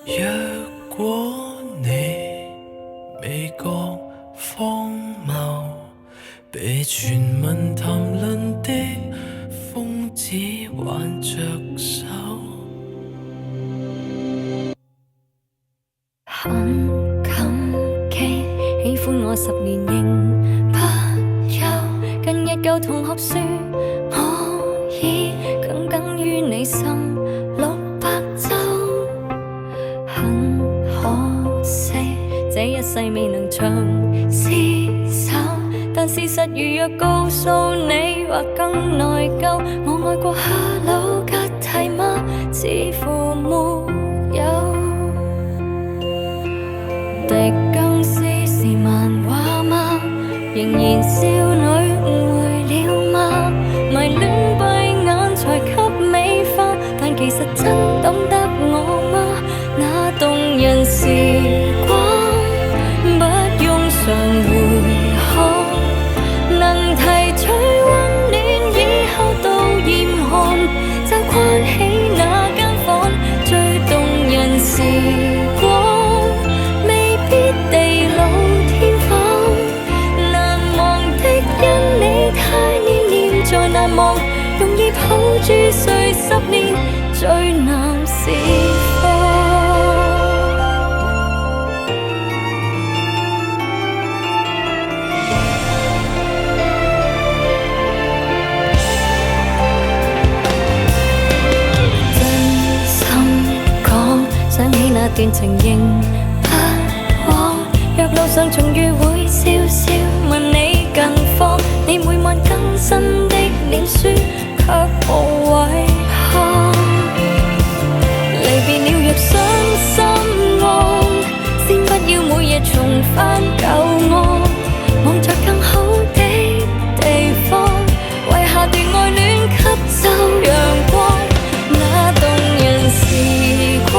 若果你未覺荒謬，被全民談論的瘋子挽着手，很感激喜歡我10年仍不休，近日舊同學說我已耿耿於你心600週，很可惜這一世未能長廝守，但事實如若告訴你或更內疚，我愛過 Hello Kitty 嗎？似乎沒有。狄更斯是漫畫嗎？仍然少女誤會了嗎？迷戀閉眼才給美化，但其實真懂得我嗎？那動人時光不用常回看，能提取溫暖以後到嚴寒，就關起那間房，最動人時光地老天荒，難忘的因你太念念在難忘，容易抱住睡10年最難是放。真心講，想起那段情形若路上重遇會笑笑問你近況，你每晚更新的臉書卻無遺憾。離別了若傷心愛，先不要每夜重返舊愛，望着更好的地方，為下段愛戀吸收陽光。那動人時光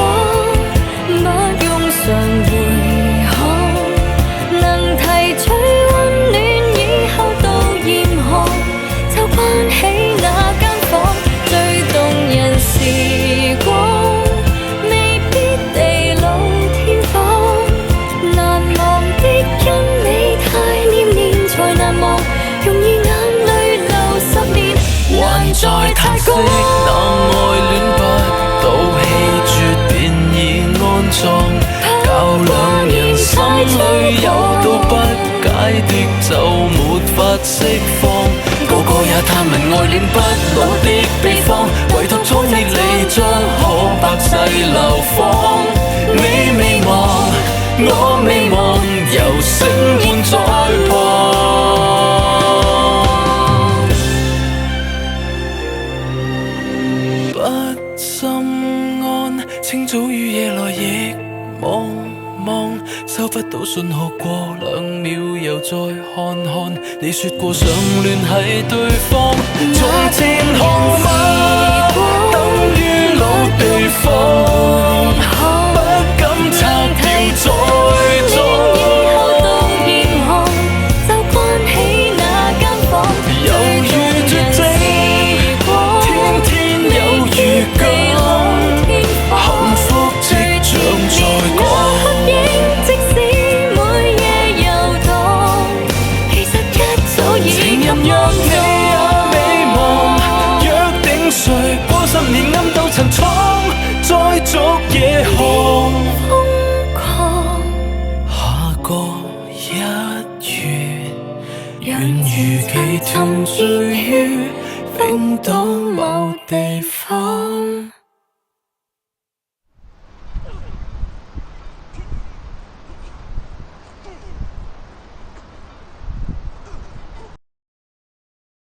不用常回，提取溫暖以後到嚴寒，就關起那間房，最動人時光未必地老天荒，難忘的因你太念念才難忘，容易眼淚流10年還在太高。那愛戀不到氣絕便已安葬，教兩人心裏有道不解的就沒法釋放，個個也探問愛戀不老的秘方，唯獨裝你你將可百世流芳。你未忘，我未忘，由星換再旁，不心安，清早與夜來亦茫茫，收不到信號過2秒又再看看，你說過想聯繫對方，從前號碼等於老地方，不敢拆掉再裝。猶如絕症，天天有預感，幸福即將在過。情人若你也未忘，約定誰過10年暗度陳倉，再續夜航。瘋狂下個1月，願如期沉醉於冰島某地方。